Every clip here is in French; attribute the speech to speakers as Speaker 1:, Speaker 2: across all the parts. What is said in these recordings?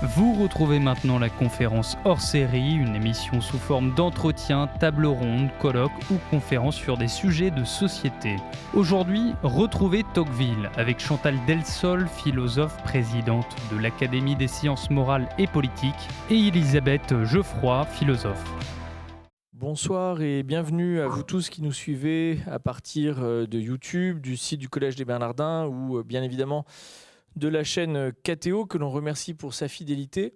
Speaker 1: Vous retrouvez maintenant la conférence hors série, une émission sous forme d'entretien, table ronde, colloque ou conférence sur des sujets de société. Aujourd'hui, retrouvez Tocqueville avec Chantal Delsol, philosophe présidente de l'Académie des sciences morales et politiques, et Elisabeth Geoffroy, philosophe.
Speaker 2: Bonsoir et bienvenue à vous tous qui nous suivez à partir de YouTube, du site du Collège des Bernardins ou bien évidemment de la chaîne KTO que l'on remercie pour sa fidélité.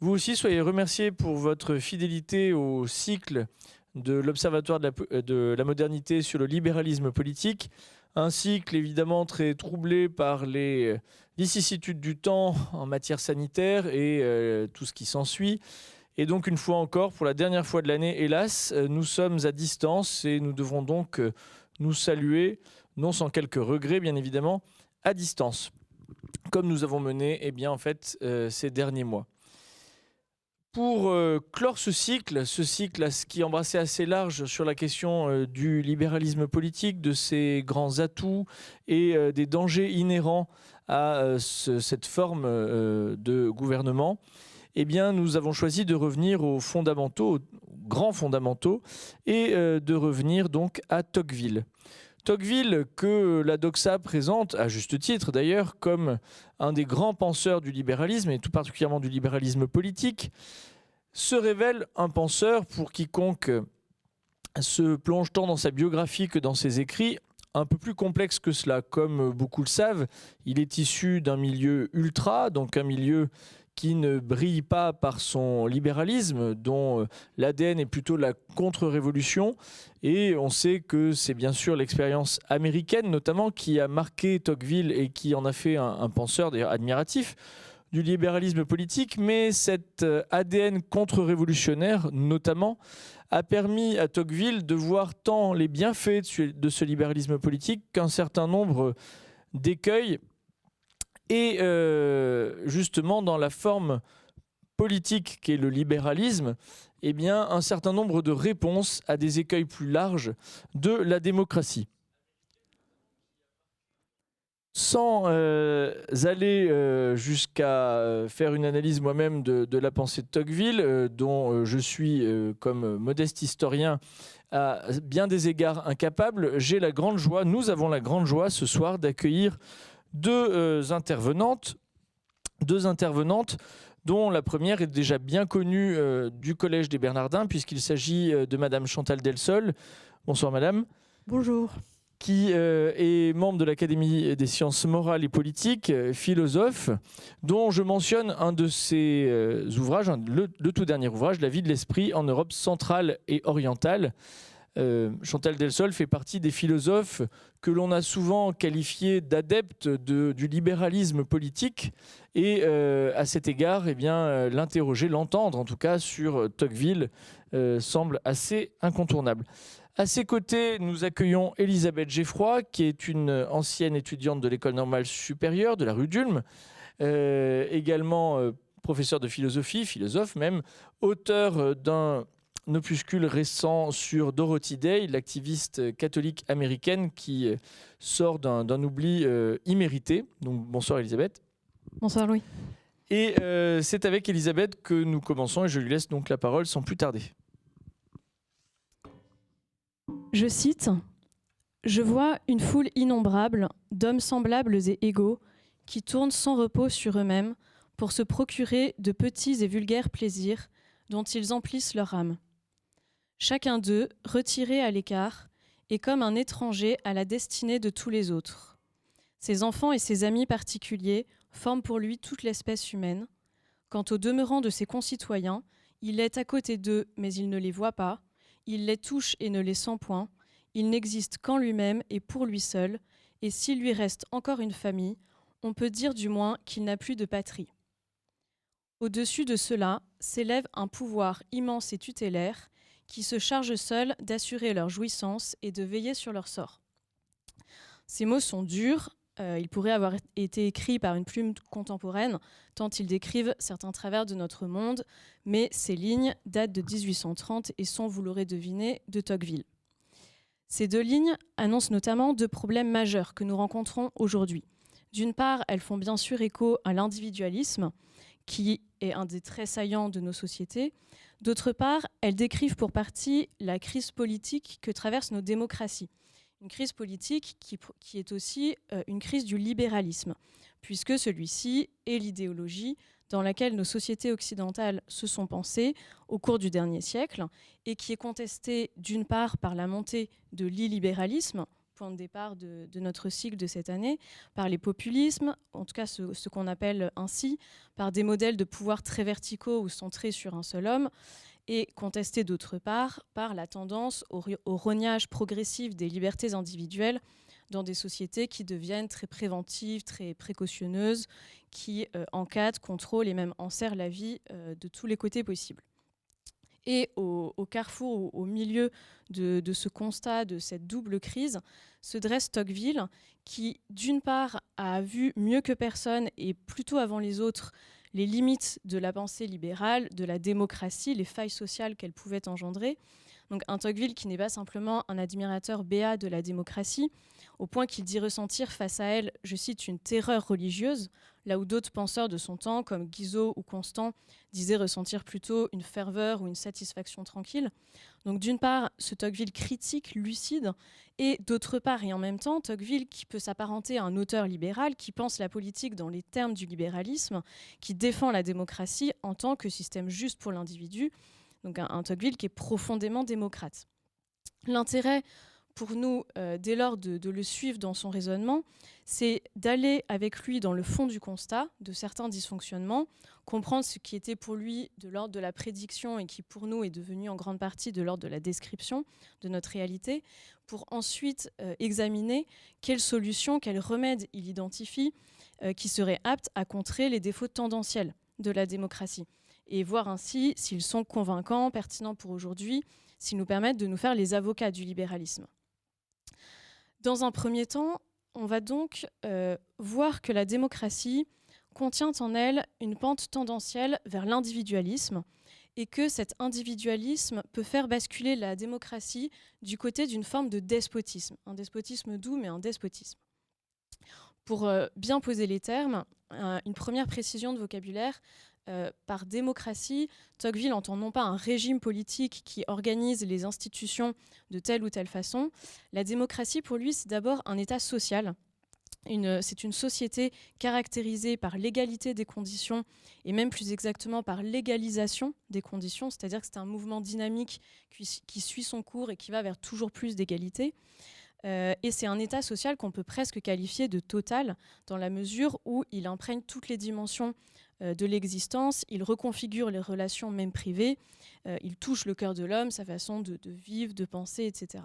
Speaker 2: Vous aussi, soyez remerciés pour votre fidélité au cycle de l'Observatoire de la modernité sur le libéralisme politique. Un cycle évidemment très troublé par les vicissitudes du temps en matière sanitaire et tout ce qui s'ensuit. Et donc une fois encore, pour la dernière fois de l'année, hélas, nous sommes à distance et nous devrons donc nous saluer, non sans quelques regrets bien évidemment, à distance, comme nous avons mené ces derniers mois. Pour clore ce cycle qui embrassait assez large sur la question du libéralisme politique, de ses grands atouts et des dangers inhérents à cette forme de gouvernement, eh bien, nous avons choisi de revenir aux fondamentaux, aux grands fondamentaux, et de revenir donc à Tocqueville. Tocqueville, que la doxa présente, à juste titre d'ailleurs, comme un des grands penseurs du libéralisme, et tout particulièrement du libéralisme politique, se révèle un penseur, pour quiconque se plonge tant dans sa biographie que dans ses écrits, un peu plus complexe que cela. Comme beaucoup le savent, il est issu d'un milieu ultra, donc un milieu qui ne brille pas par son libéralisme, dont l'ADN est plutôt la contre-révolution. Et on sait que c'est bien sûr l'expérience américaine, notamment, qui a marqué Tocqueville et qui en a fait un penseur d'ailleurs admiratif du libéralisme politique. Mais cet ADN contre-révolutionnaire, notamment, a permis à Tocqueville de voir tant les bienfaits de ce libéralisme politique qu'un certain nombre d'écueils. Et justement, dans la forme politique qu'est le libéralisme, eh bien, un certain nombre de réponses à des écueils plus larges de la démocratie. Sans aller jusqu'à faire une analyse moi-même de la pensée de Tocqueville, dont je suis, comme modeste historien, à bien des égards incapable, nous avons la grande joie ce soir d'accueillir deux intervenantes, dont la première est déjà bien connue du Collège des Bernardins, puisqu'il s'agit de Madame Chantal Delsol. Bonsoir Madame.
Speaker 3: Bonjour.
Speaker 2: Qui est membre de l'Académie des sciences morales et politiques, philosophe, dont je mentionne un de ses ouvrages, le tout dernier ouvrage, La vie de l'esprit en Europe centrale et orientale. Chantal Delsol fait partie des philosophes que l'on a souvent qualifiés d'adeptes du libéralisme politique, et à cet égard, eh bien, l'entendre en tout cas sur Tocqueville semble assez incontournable. À ses côtés, nous accueillons Elisabeth Geoffroy, qui est une ancienne étudiante de l'École normale supérieure de la rue d'Ulm, également professeure de philosophie, philosophe même, auteur d'un opuscule récent sur Dorothy Day, l'activiste catholique américaine qui sort d'un oubli immérité. Donc bonsoir Elisabeth.
Speaker 3: Bonsoir Louis.
Speaker 2: Et c'est avec Elisabeth que nous commençons, et je lui laisse donc la parole sans plus tarder.
Speaker 3: Je cite : « Je vois une foule innombrable d'hommes semblables et égaux qui tournent sans repos sur eux-mêmes pour se procurer de petits et vulgaires plaisirs dont ils emplissent leur âme. Chacun d'eux, retiré à l'écart, est comme un étranger à la destinée de tous les autres. Ses enfants et ses amis particuliers forment pour lui toute l'espèce humaine. Quant au demeurant de ses concitoyens, il est à côté d'eux, mais il ne les voit pas. Il les touche et ne les sent point. Il n'existe qu'en lui-même et pour lui seul. Et s'il lui reste encore une famille, on peut dire du moins qu'il n'a plus de patrie. Au-dessus de cela s'élève un pouvoir immense et tutélaire qui se charge seul d'assurer leur jouissance et de veiller sur leur sort. » Ces mots sont durs. Ils pourraient avoir été écrits par une plume contemporaine, tant ils décrivent certains travers de notre monde, mais ces lignes datent de 1830 et sont, vous l'aurez deviné, de Tocqueville. Ces deux lignes annoncent notamment deux problèmes majeurs que nous rencontrons aujourd'hui. D'une part, elles font bien sûr écho à l'individualisme, qui est un des traits saillants de nos sociétés. D'autre part, elles décrivent pour partie la crise politique que traversent nos démocraties. Une crise politique qui est aussi une crise du libéralisme, puisque celui-ci est l'idéologie dans laquelle nos sociétés occidentales se sont pensées au cours du dernier siècle et qui est contestée d'une part par la montée de l'illibéralisme, point de départ de notre cycle de cette année, par les populismes, en tout cas ce qu'on appelle ainsi, par des modèles de pouvoir très verticaux ou centrés sur un seul homme, et contesté d'autre part par la tendance au rognage progressif des libertés individuelles dans des sociétés qui deviennent très préventives, très précautionneuses, qui encadrent, contrôlent et même enserrent la vie de tous les côtés possibles. Et au carrefour, au milieu de ce constat, de cette double crise, se dresse Tocqueville, qui d'une part a vu mieux que personne et plutôt avant les autres les limites de la pensée libérale, de la démocratie, les failles sociales qu'elle pouvait engendrer. Donc un Tocqueville qui n'est pas simplement un admirateur béat de la démocratie, au point qu'il dit ressentir face à elle, je cite, une terreur religieuse, là où d'autres penseurs de son temps, comme Guizot ou Constant, disaient ressentir plutôt une ferveur ou une satisfaction tranquille. Donc d'une part, ce Tocqueville critique, lucide, et d'autre part, et en même temps, Tocqueville qui peut s'apparenter à un auteur libéral, qui pense la politique dans les termes du libéralisme, qui défend la démocratie en tant que système juste pour l'individu, donc un Tocqueville qui est profondément démocrate. L'intérêt pour nous, dès lors de le suivre dans son raisonnement, c'est d'aller avec lui dans le fond du constat de certains dysfonctionnements, comprendre ce qui était pour lui de l'ordre de la prédiction et qui pour nous est devenu en grande partie de l'ordre de la description de notre réalité, pour ensuite examiner quelles solutions, quels remèdes il identifie qui seraient aptes à contrer les défauts tendanciels de la démocratie et voir ainsi s'ils sont convaincants, pertinents pour aujourd'hui, s'ils nous permettent de nous faire les avocats du libéralisme. Dans un premier temps, on va donc voir que la démocratie contient en elle une pente tendancielle vers l'individualisme et que cet individualisme peut faire basculer la démocratie du côté d'une forme de despotisme. Un despotisme doux, mais un despotisme. Pour bien poser les termes, une première précision de vocabulaire. Par démocratie, Tocqueville entend non pas un régime politique qui organise les institutions de telle ou telle façon. La démocratie, pour lui, c'est d'abord un état social. C'est une société caractérisée par l'égalité des conditions et même plus exactement par l'égalisation des conditions, c'est-à-dire que c'est un mouvement dynamique qui suit son cours et qui va vers toujours plus d'égalité. Et c'est un état social qu'on peut presque qualifier de total dans la mesure où il imprègne toutes les dimensions de l'existence, il reconfigure les relations même privées, il touche le cœur de l'homme, sa façon de vivre, de penser, etc.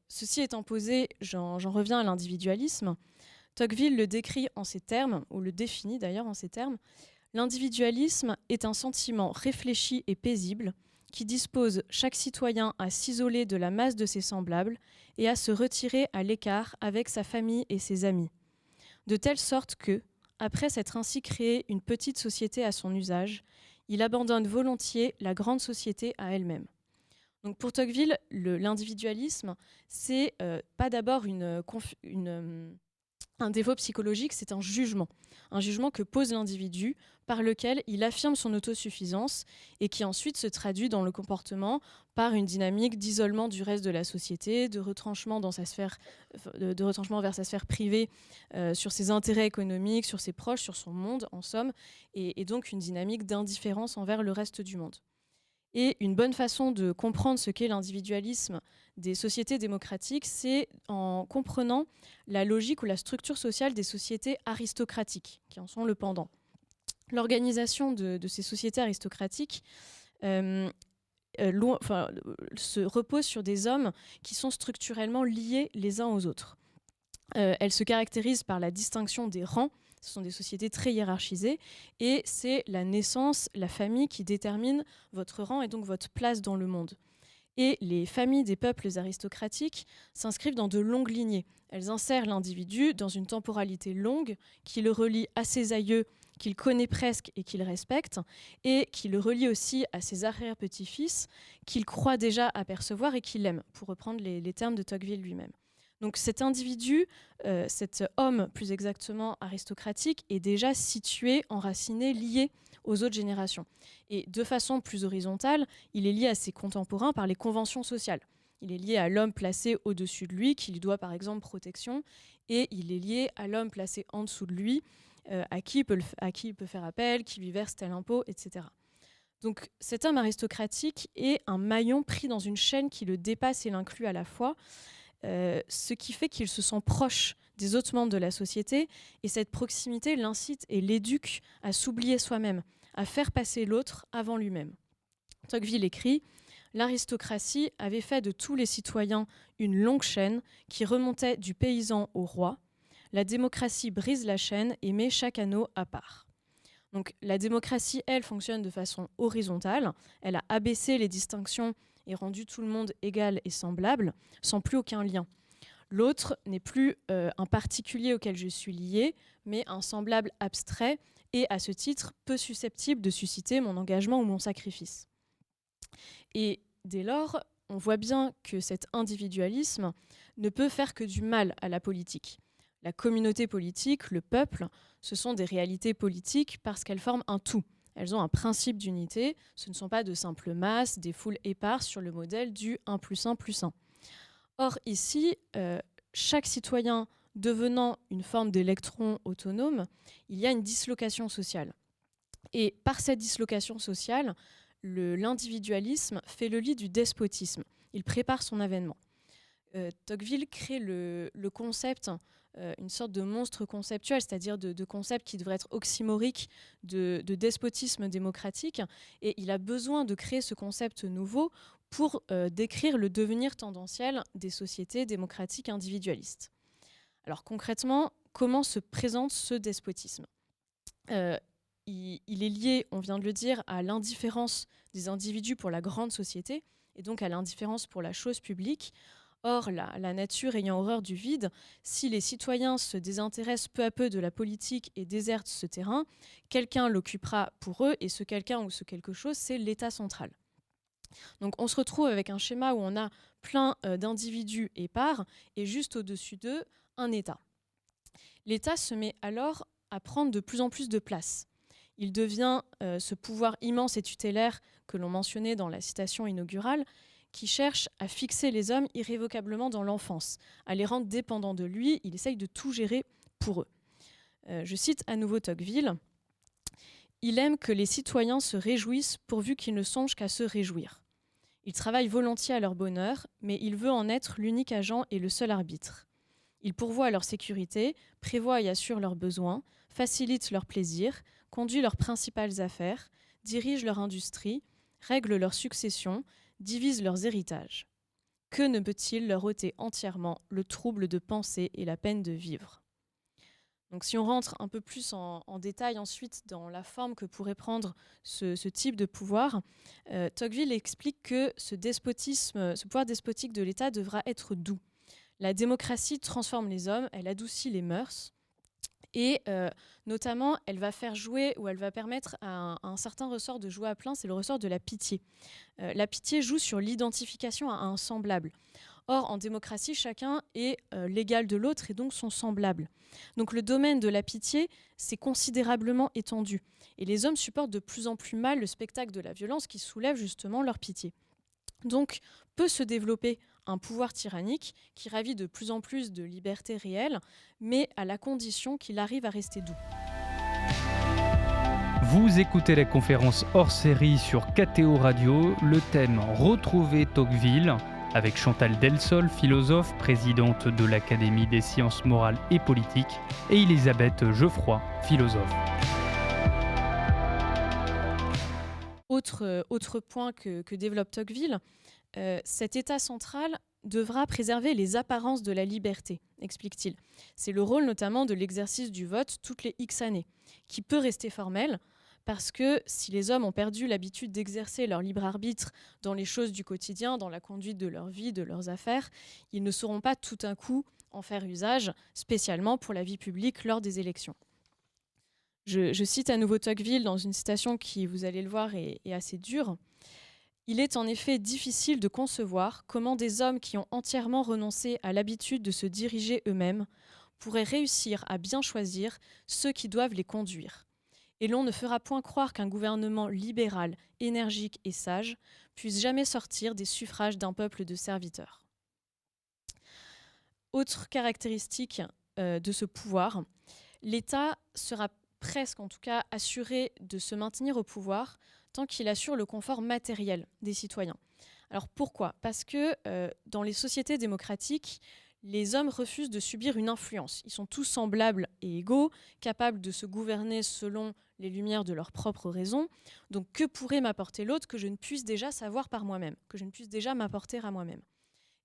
Speaker 3: Ceci étant posé, j'en reviens à l'individualisme. Tocqueville le décrit en ces termes, ou le définit d'ailleurs en ces termes. L'individualisme est un sentiment réfléchi et paisible qui dispose chaque citoyen à s'isoler de la masse de ses semblables et à se retirer à l'écart avec sa famille et ses amis. De telle sorte que, après s'être ainsi créé une petite société à son usage, il abandonne volontiers la grande société à elle-même. Donc pour Tocqueville, l'individualisme, c'est pas d'abord un défaut psychologique, c'est un jugement que pose l'individu par lequel il affirme son autosuffisance et qui ensuite se traduit dans le comportement par une dynamique d'isolement du reste de la société, de retranchement vers sa sphère privée, sur ses intérêts économiques, sur ses proches, sur son monde en somme, et donc une dynamique d'indifférence envers le reste du monde. Et une bonne façon de comprendre ce qu'est l'individualisme des sociétés démocratiques, c'est en comprenant la logique ou la structure sociale des sociétés aristocratiques, qui en sont le pendant. L'organisation de ces sociétés aristocratiques se repose sur des hommes qui sont structurellement liés les uns aux autres. Elle se caractérise par la distinction des rangs. Ce sont des sociétés très hiérarchisées et c'est la naissance, la famille qui détermine votre rang et donc votre place dans le monde. Et les familles des peuples aristocratiques s'inscrivent dans de longues lignées. Elles insèrent l'individu dans une temporalité longue qui le relie à ses aïeux, qu'il connaît presque et qu'il respecte, et qui le relie aussi à ses arrière-petits-fils, qu'il croit déjà apercevoir et qu'il aime, pour reprendre les termes de Tocqueville lui-même. Donc cet individu, cet homme plus exactement aristocratique, est déjà situé, enraciné, lié aux autres générations. Et de façon plus horizontale, il est lié à ses contemporains par les conventions sociales. Il est lié à l'homme placé au-dessus de lui, qui lui doit par exemple protection, et il est lié à l'homme placé en dessous de lui, à qui il peut faire appel, qui lui verse tel impôt, etc. Donc cet homme aristocratique est un maillon pris dans une chaîne qui le dépasse et l'inclut à la fois, ce qui fait qu'il se sent proche des autres membres de la société, et cette proximité l'incite et l'éduque à s'oublier soi-même, à faire passer l'autre avant lui-même. Tocqueville écrit « L'aristocratie avait fait de tous les citoyens une longue chaîne qui remontait du paysan au roi. La démocratie brise la chaîne et met chaque anneau à part. » Donc la démocratie, elle, fonctionne de façon horizontale. Elle a abaissé les distinctions et rendu tout le monde égal et semblable, sans plus aucun lien. L'autre n'est plus un particulier auquel je suis lié, mais un semblable abstrait et, à ce titre, peu susceptible de susciter mon engagement ou mon sacrifice. Et dès lors, on voit bien que cet individualisme ne peut faire que du mal à la politique. La communauté politique, le peuple, ce sont des réalités politiques parce qu'elles forment un tout. Elles ont un principe d'unité, ce ne sont pas de simples masses, des foules éparses sur le modèle du 1 + 1 + 1. Or ici, chaque citoyen devenant une forme d'électron autonome, il y a une dislocation sociale. Et par cette dislocation sociale, l'individualisme fait le lit du despotisme. Il prépare son avènement. Tocqueville crée le concept, une sorte de monstre conceptuel, c'est-à-dire de concept qui devrait être oxymorique de despotisme démocratique. Et il a besoin de créer ce concept nouveau pour décrire le devenir tendanciel des sociétés démocratiques individualistes. Alors concrètement, comment se présente ce despotisme ? Il est lié, on vient de le dire, à l'indifférence des individus pour la grande société, et donc à l'indifférence pour la chose publique. Or, la nature ayant horreur du vide, si les citoyens se désintéressent peu à peu de la politique et désertent ce terrain, quelqu'un l'occupera pour eux, et ce quelqu'un ou ce quelque chose, c'est l'État central. Donc on se retrouve avec un schéma où on a plein d'individus épars, et juste au-dessus d'eux, un État. L'État se met alors à prendre de plus en plus de place. Il devient ce pouvoir immense et tutélaire que l'on mentionnait dans la citation inaugurale, qui cherche à fixer les hommes irrévocablement dans l'enfance, à les rendre dépendants de lui. Il essaye de tout gérer pour eux. Je cite à nouveau Tocqueville. « Il aime que les citoyens se réjouissent pourvu qu'ils ne songent qu'à se réjouir. Il travaille volontiers à leur bonheur, mais il veut en être l'unique agent et le seul arbitre. Il pourvoit à leur sécurité, prévoit et assure leurs besoins, facilite leurs plaisirs, conduit leurs principales affaires, dirige leur industrie, règle leur succession, divise leurs héritages. Que ne peut-il leur ôter entièrement le trouble de penser et la peine de vivre ?» Donc si on rentre un peu plus en détail ensuite dans la forme que pourrait prendre ce type de pouvoir, Tocqueville explique que ce pouvoir despotique de l'État devra être doux. La démocratie transforme les hommes, elle adoucit les mœurs, et notamment elle va faire jouer, ou elle va permettre à un certain ressort de jouer à plein, c'est le ressort de la pitié. La pitié joue sur l'identification à un semblable. Or, en démocratie, chacun est l'égal de l'autre et donc son semblable. Donc le domaine de la pitié s'est considérablement étendu. Et les hommes supportent de plus en plus mal le spectacle de la violence qui soulève justement leur pitié. Donc peut se développer un pouvoir tyrannique qui ravit de plus en plus de liberté réelle, mais à la condition qu'il arrive à rester doux.
Speaker 1: Vous écoutez la conférence hors série sur KTO Radio, le thème « Retrouver Tocqueville » avec Chantal Delsol, philosophe, présidente de l'Académie des sciences morales et politiques, et Elisabeth Geoffroy, philosophe.
Speaker 3: Autre point que développe Tocqueville, cet État central devra préserver les apparences de la liberté, explique-t-il. C'est le rôle notamment de l'exercice du vote toutes les X années, qui peut rester formel, parce que si les hommes ont perdu l'habitude d'exercer leur libre arbitre dans les choses du quotidien, dans la conduite de leur vie, de leurs affaires, ils ne sauront pas tout d'un coup en faire usage, spécialement pour la vie publique lors des élections. Je cite à nouveau Tocqueville dans une citation qui, vous allez le voir, est assez dure. Il est en effet difficile de concevoir comment des hommes qui ont entièrement renoncé à l'habitude de se diriger eux-mêmes pourraient réussir à bien choisir ceux qui doivent les conduire. Et l'on ne fera point croire qu'un gouvernement libéral, énergique et sage puisse jamais sortir des suffrages d'un peuple de serviteurs. Autre caractéristique de ce pouvoir, l'État sera presque, en tout cas, assuré de se maintenir au pouvoir tant qu'il assure le confort matériel des citoyens. Alors pourquoi ? Parce que dans les sociétés démocratiques, les hommes refusent de subir une influence. Ils sont tous semblables et égaux, capables de se gouverner selon les lumières de leurs propres raisons. Donc que pourrait m'apporter l'autre que je ne puisse déjà savoir par moi-même, que je ne puisse déjà m'apporter à moi-même ?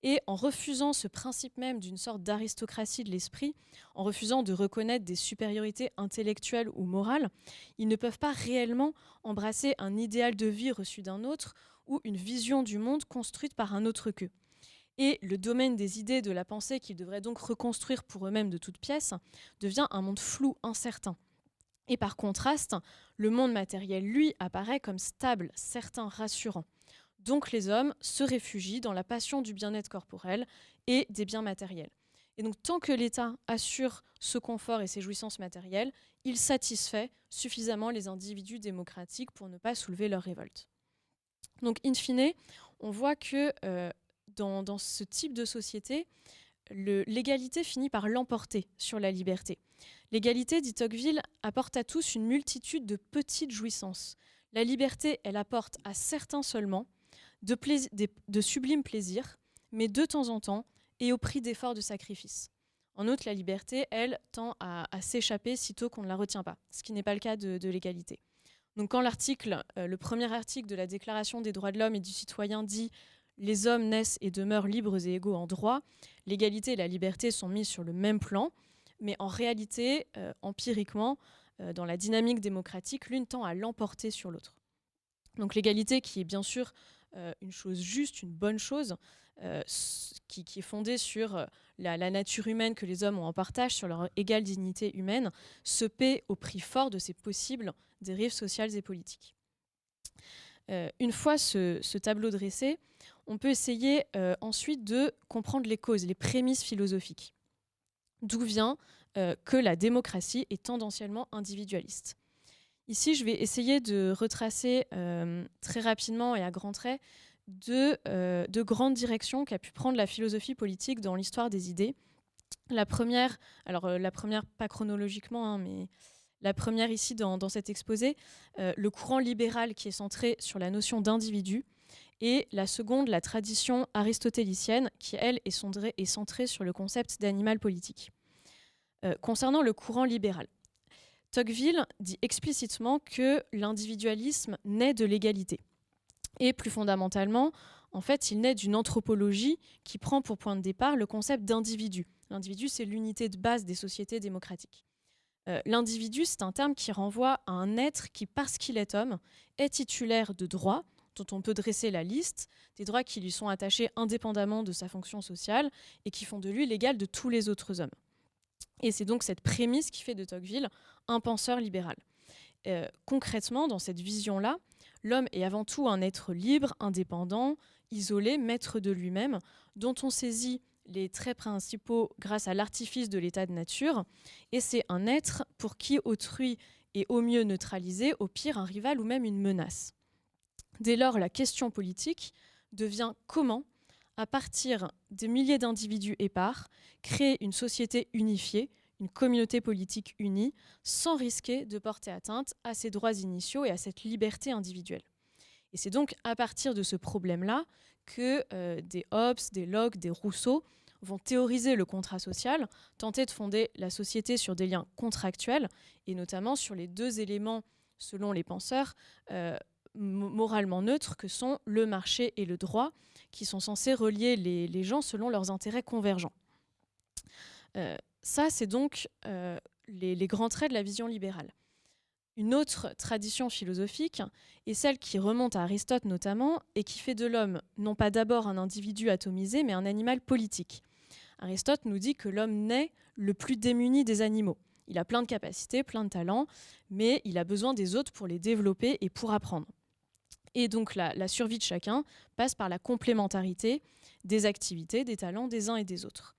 Speaker 3: Et en refusant ce principe même d'une sorte d'aristocratie de l'esprit, en refusant de reconnaître des supériorités intellectuelles ou morales, ils ne peuvent pas réellement embrasser un idéal de vie reçu d'un autre ou une vision du monde construite par un autre qu'eux. Et le domaine des idées, de la pensée qu'ils devraient donc reconstruire pour eux-mêmes de toutes pièces, devient un monde flou, incertain. Et par contraste, le monde matériel, lui, apparaît comme stable, certain, rassurant. Donc les hommes se réfugient dans la passion du bien-être corporel et des biens matériels. Et donc tant que l'État assure ce confort et ces jouissances matérielles, il satisfait suffisamment les individus démocratiques pour ne pas soulever leur révolte. Donc in fine, on voit que dans ce type de société, l'égalité finit par l'emporter sur la liberté. L'égalité, dit Tocqueville, apporte à tous une multitude de petites jouissances. La liberté, elle apporte à certains seulement de sublimes plaisirs, mais de temps en temps et au prix d'efforts de sacrifice. En outre, la liberté, elle, tend à s'échapper sitôt qu'on ne la retient pas, ce qui n'est pas le cas de l'égalité. Donc quand le premier article de la Déclaration des droits de l'homme et du citoyen dit « Les hommes naissent et demeurent libres et égaux en droit », l'égalité et la liberté sont mises sur le même plan, mais en réalité, empiriquement, dans la dynamique démocratique, l'une tend à l'emporter sur l'autre. Donc l'égalité qui est bien sûr une chose juste, une bonne chose, qui est fondée sur la nature humaine que les hommes ont en partage, sur leur égale dignité humaine, se paie au prix fort de ces possibles dérives sociales et politiques. Une fois ce tableau dressé, on peut essayer ensuite de comprendre les causes, les prémices philosophiques. D'où vient que la démocratie est tendanciellement individualiste. Ici, je vais essayer de retracer très rapidement et à grands traits de grandes directions qu'a pu prendre la philosophie politique dans l'histoire des idées. La première pas chronologiquement, mais la première ici dans cet exposé, le courant libéral qui est centré sur la notion d'individu, et la seconde, la tradition aristotélicienne, qui, elle, est centrée sur le concept d'animal politique. Concernant le courant libéral, Tocqueville dit explicitement que l'individualisme naît de l'égalité. Et plus fondamentalement, en fait, il naît d'une anthropologie qui prend pour point de départ le concept d'individu. L'individu, c'est l'unité de base des sociétés démocratiques. L'individu, c'est un terme qui renvoie à un être qui, parce qu'il est homme, est titulaire de droits, dont on peut dresser la liste, des droits qui lui sont attachés indépendamment de sa fonction sociale et qui font de lui l'égal de tous les autres hommes. Et c'est donc cette prémisse qui fait de Tocqueville un penseur libéral. Concrètement, dans cette vision-là, l'homme est avant tout un être libre, indépendant, isolé, maître de lui-même, dont on saisit les traits principaux grâce à l'artifice de l'état de nature. Et c'est un être pour qui autrui est au mieux neutralisé, au pire un rival ou même une menace. Dès lors, la question politique devient comment, à partir des milliers d'individus épars, créer une société unifiée, une communauté politique unie, sans risquer de porter atteinte à ses droits initiaux et à cette liberté individuelle. Et c'est donc à partir de ce problème-là que des Hobbes, des Locke, des Rousseau vont théoriser le contrat social, tenter de fonder la société sur des liens contractuels, et notamment sur les deux éléments, selon les penseurs, moralement neutres que sont le marché et le droit, qui sont censés relier les gens selon leurs intérêts convergents. Ça, c'est donc les grands traits de la vision libérale. Une autre tradition philosophique est celle qui remonte à Aristote notamment et qui fait de l'homme non pas d'abord un individu atomisé, mais un animal politique. Aristote nous dit que l'homme naît le plus démuni des animaux. Il a plein de capacités, plein de talents, mais il a besoin des autres pour les développer et pour apprendre. Et donc la survie de chacun passe par la complémentarité des activités, des talents des uns et des autres.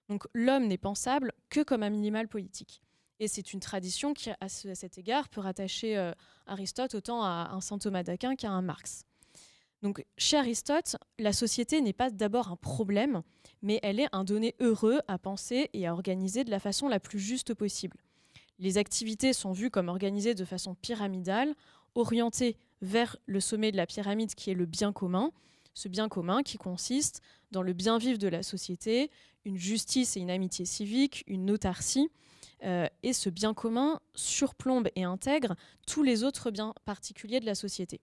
Speaker 3: Donc l'homme n'est pensable que comme un animal politique. Et c'est une tradition qui, à cet égard, peut rattacher Aristote autant à un saint Thomas d'Aquin qu'à un Marx. Donc, chez Aristote, la société n'est pas d'abord un problème, mais elle est un donné heureux à penser et à organiser de la façon la plus juste possible. Les activités sont vues comme organisées de façon pyramidale, orientées vers le sommet de la pyramide qui est le bien commun, ce bien commun qui consiste dans le bien vivre de la société, une justice et une amitié civique, une autarcie, et ce bien commun surplombe et intègre tous les autres biens particuliers de la société.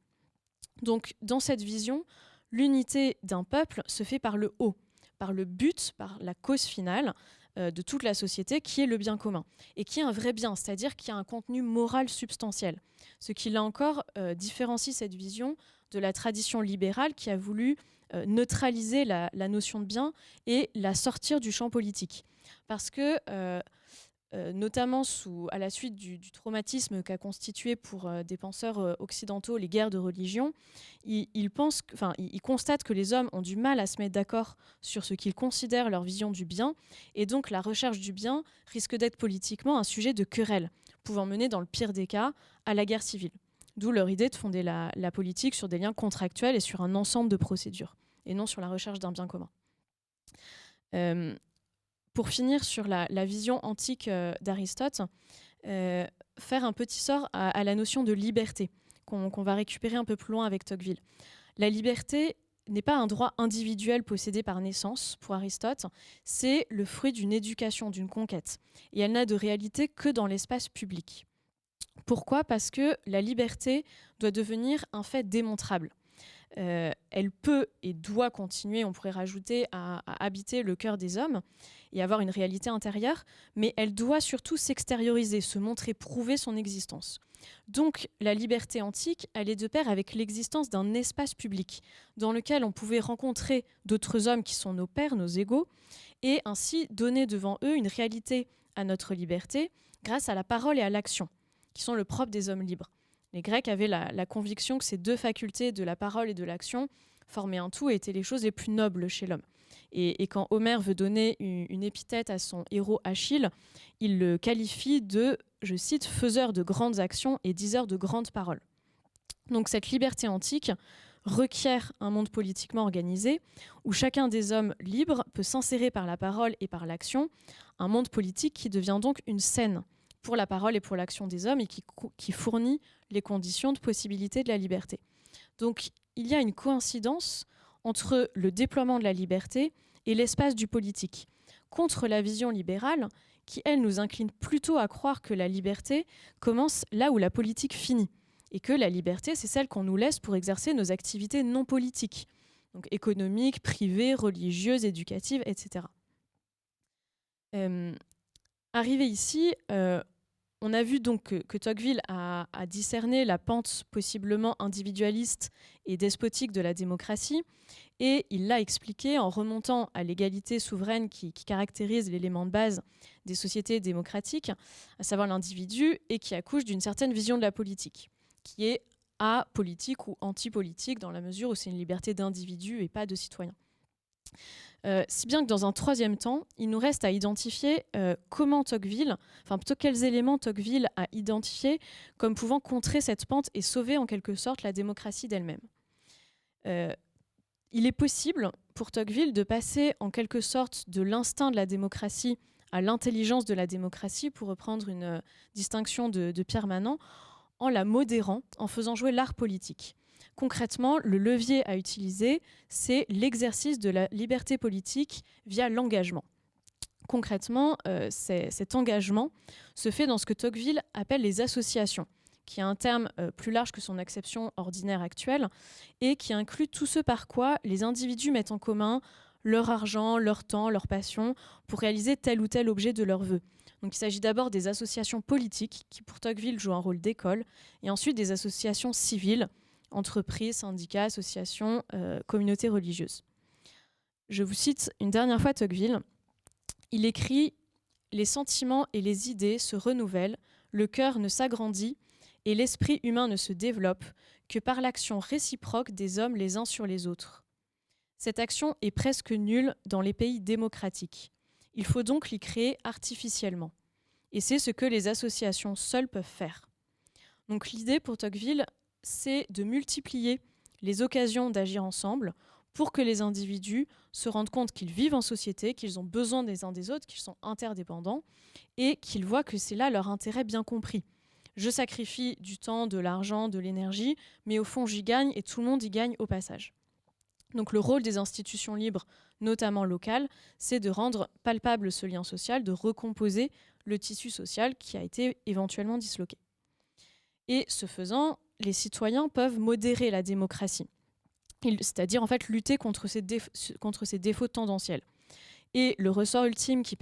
Speaker 3: Donc, dans cette vision, l'unité d'un peuple se fait par le haut, par le but, par la cause finale de toute la société, qui est le bien commun, et qui est un vrai bien, c'est-à-dire qui a un contenu moral substantiel. Ce qui, là encore, différencie cette vision de la tradition libérale qui a voulu neutraliser la notion de bien et la sortir du champ politique. Parce que notamment à la suite du traumatisme qu'a constitué pour des penseurs occidentaux les guerres de religion, ils constatent que les hommes ont du mal à se mettre d'accord sur ce qu'ils considèrent leur vision du bien, et donc la recherche du bien risque d'être politiquement un sujet de querelle, pouvant mener dans le pire des cas à la guerre civile. D'où leur idée de fonder la politique sur des liens contractuels et sur un ensemble de procédures, et non sur la recherche d'un bien commun. Pour finir sur la vision antique d'Aristote, faire un petit sort à la notion de liberté, qu'on va récupérer un peu plus loin avec Tocqueville. La liberté n'est pas un droit individuel possédé par naissance pour Aristote, c'est le fruit d'une éducation, d'une conquête. Et elle n'a de réalité que dans l'espace public. Pourquoi ? Parce que la liberté doit devenir un fait démontrable. Elle peut et doit continuer, on pourrait rajouter, à habiter le cœur des hommes et avoir une réalité intérieure, mais elle doit surtout s'extérioriser, se montrer, prouver son existence. Donc la liberté antique, elle est de pair avec l'existence d'un espace public dans lequel on pouvait rencontrer d'autres hommes qui sont nos pairs, nos égaux, et ainsi donner devant eux une réalité à notre liberté grâce à la parole et à l'action, qui sont le propre des hommes libres. Les Grecs avaient la conviction que ces deux facultés de la parole et de l'action formaient un tout et étaient les choses les plus nobles chez l'homme. Et quand Homère veut donner une épithète à son héros Achille, il le qualifie de, je cite, « faiseur de grandes actions et diseur de grandes paroles ». Donc cette liberté antique requiert un monde politiquement organisé où chacun des hommes libres peut s'insérer par la parole et par l'action, un monde politique qui devient donc une scène pour la parole et pour l'action des hommes et qui fournit les conditions de possibilité de la liberté. Donc il y a une coïncidence entre le déploiement de la liberté et l'espace du politique, contre la vision libérale qui, elle, nous incline plutôt à croire que la liberté commence là où la politique finit, et que la liberté, c'est celle qu'on nous laisse pour exercer nos activités non politiques, donc économiques, privées, religieuses, éducatives, etc. Arrivé ici, on a vu donc que Tocqueville a discerné la pente possiblement individualiste et despotique de la démocratie, et il l'a expliqué en remontant à l'égalité souveraine qui caractérise l'élément de base des sociétés démocratiques, à savoir l'individu, et qui accouche d'une certaine vision de la politique, qui est apolitique ou antipolitique dans la mesure où c'est une liberté d'individu et pas de citoyen. Si bien que dans un troisième temps, il nous reste à identifier quels éléments Tocqueville a identifiés comme pouvant contrer cette pente et sauver en quelque sorte la démocratie d'elle-même. Il est possible pour Tocqueville de passer en quelque sorte de l'instinct de la démocratie à l'intelligence de la démocratie, pour reprendre une distinction de Pierre Manant, en la modérant, en faisant jouer l'art politique. Concrètement, le levier à utiliser, c'est l'exercice de la liberté politique via l'engagement. Concrètement, cet engagement se fait dans ce que Tocqueville appelle les associations, qui est un terme plus large que son acception ordinaire actuelle, et qui inclut tout ce par quoi les individus mettent en commun leur argent, leur temps, leur passion, pour réaliser tel ou tel objet de leur vœu. Donc il s'agit d'abord des associations politiques, qui pour Tocqueville jouent un rôle d'école, et ensuite des associations civiles, entreprises, syndicats, associations, communautés religieuses. Je vous cite une dernière fois Tocqueville. Il écrit « Les sentiments et les idées se renouvellent, le cœur ne s'agrandit et l'esprit humain ne se développe que par l'action réciproque des hommes les uns sur les autres. Cette action est presque nulle dans les pays démocratiques. Il faut donc l'y créer artificiellement. Et c'est ce que les associations seules peuvent faire. Donc l'idée pour Tocqueville, c'est de multiplier les occasions d'agir ensemble pour que les individus se rendent compte qu'ils vivent en société, qu'ils ont besoin des uns des autres, qu'ils sont interdépendants et qu'ils voient que c'est là leur intérêt bien compris. Je sacrifie du temps, de l'argent, de l'énergie, mais au fond j'y gagne et tout le monde y gagne au passage. Donc le rôle des institutions libres, notamment locales, c'est de rendre palpable ce lien social, de recomposer le tissu social qui a été éventuellement disloqué. Et ce faisant, les citoyens peuvent modérer la démocratie, c'est-à-dire en fait lutter contre ces défauts tendanciels. Et le ressort ultime qui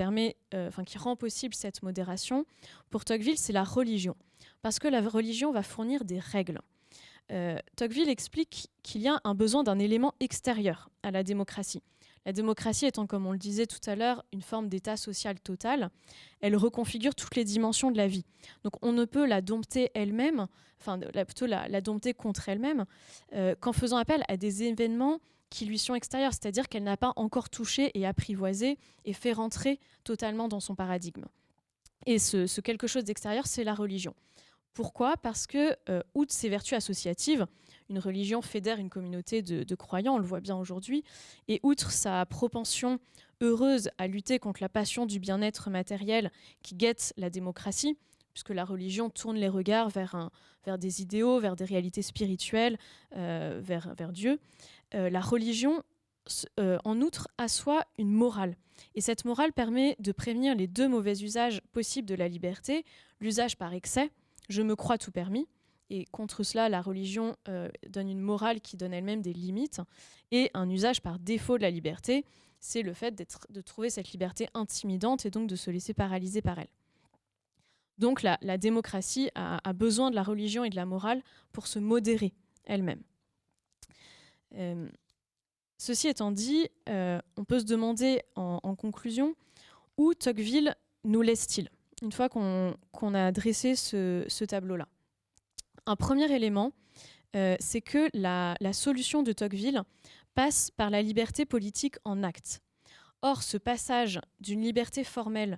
Speaker 3: rend possible cette modération, pour Tocqueville, c'est la religion. Parce que la religion va fournir des règles. Tocqueville explique qu'il y a un besoin d'un élément extérieur à la démocratie. La démocratie étant, comme on le disait tout à l'heure, une forme d'état social total, elle reconfigure toutes les dimensions de la vie. Donc on ne peut la dompter elle-même, plutôt la dompter contre elle-même, qu'en faisant appel à des événements qui lui sont extérieurs, c'est-à-dire qu'elle n'a pas encore touché et apprivoisé et fait rentrer totalement dans son paradigme. Et ce quelque chose d'extérieur, c'est la religion. Pourquoi ? Parce que, outre ses vertus associatives, une religion fédère une communauté de croyants, on le voit bien aujourd'hui, et outre sa propension heureuse à lutter contre la passion du bien-être matériel qui guette la démocratie, puisque la religion tourne les regards vers des idéaux, vers des réalités spirituelles, vers Dieu, la religion, en outre, assoit une morale. Et cette morale permet de prévenir les deux mauvais usages possibles de la liberté, l'usage par excès, je me crois tout permis, et contre cela, la religion donne une morale qui donne elle-même des limites, et un usage par défaut de la liberté, c'est le fait de trouver cette liberté intimidante et donc de se laisser paralyser par elle. Donc la démocratie a besoin de la religion et de la morale pour se modérer elle-même. Ceci étant dit, on peut se demander en conclusion où Tocqueville nous laisse-t-il une fois qu'on a dressé ce tableau-là. Un premier élément, c'est que la solution de Tocqueville passe par la liberté politique en acte. Or, ce passage d'une liberté formelle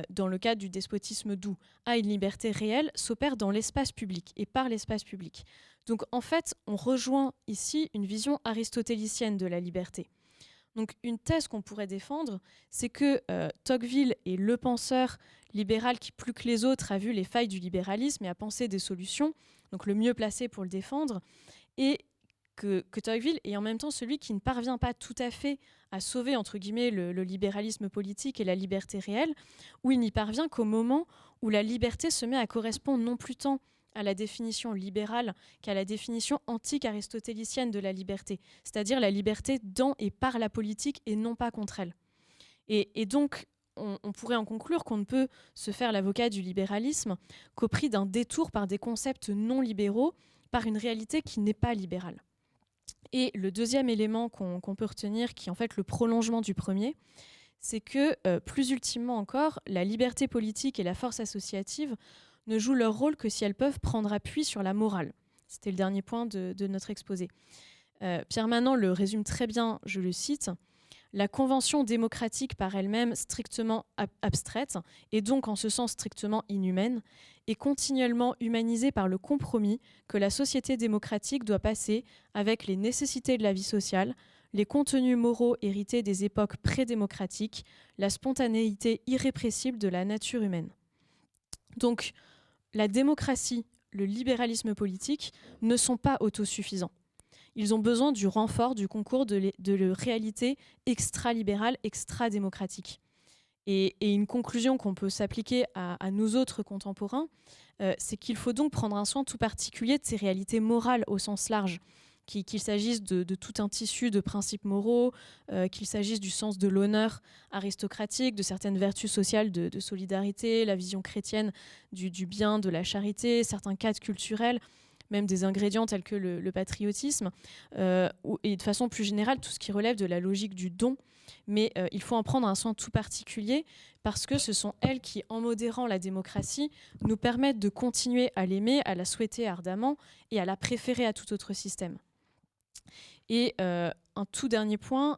Speaker 3: dans le cadre du despotisme doux à une liberté réelle s'opère dans l'espace public et par l'espace public. Donc en fait, on rejoint ici une vision aristotélicienne de la liberté. Donc une thèse qu'on pourrait défendre, c'est que Tocqueville est le penseur libéral qui, plus que les autres, a vu les failles du libéralisme et a pensé des solutions, donc le mieux placé pour le défendre, et que Tocqueville est en même temps celui qui ne parvient pas tout à fait à sauver, entre guillemets, le libéralisme politique et la liberté réelle, où il n'y parvient qu'au moment où la liberté se met à correspondre non plus tant à la définition libérale qu'à la définition antique aristotélicienne de la liberté, c'est-à-dire la liberté dans et par la politique et non pas contre elle. Et donc, on pourrait en conclure qu'on ne peut se faire l'avocat du libéralisme qu'au prix d'un détour par des concepts non libéraux, par une réalité qui n'est pas libérale. Et le deuxième élément qu'on peut retenir, qui est en fait le prolongement du premier, c'est que, plus ultimement encore, la liberté politique et la force associative ne jouent leur rôle que si elles peuvent prendre appui sur la morale. C'était le dernier point de notre exposé. Pierre Manant le résume très bien, je le cite, « La convention démocratique par elle-même strictement abstraite, et donc en ce sens strictement inhumaine, est continuellement humanisée par le compromis que la société démocratique doit passer avec les nécessités de la vie sociale, les contenus moraux hérités des époques pré-démocratiques, la spontanéité irrépressible de la nature humaine. » Donc, la démocratie, le libéralisme politique ne sont pas autosuffisants. Ils ont besoin du renfort, du concours de réalité extra-libérale, extra-démocratique. Et une conclusion qu'on peut s'appliquer à nous autres contemporains, c'est qu'il faut donc prendre un soin tout particulier de ces réalités morales au sens large, qu'il s'agisse de tout un tissu de principes moraux, qu'il s'agisse du sens de l'honneur aristocratique, de certaines vertus sociales de solidarité, la vision chrétienne du bien, de la charité, certains cadres culturels, même des ingrédients tels que le patriotisme, et de façon plus générale, tout ce qui relève de la logique du don. Mais il faut en prendre un soin tout particulier parce que ce sont elles qui, en modérant la démocratie, nous permettent de continuer à l'aimer, à la souhaiter ardemment et à la préférer à tout autre système. Et un tout dernier point,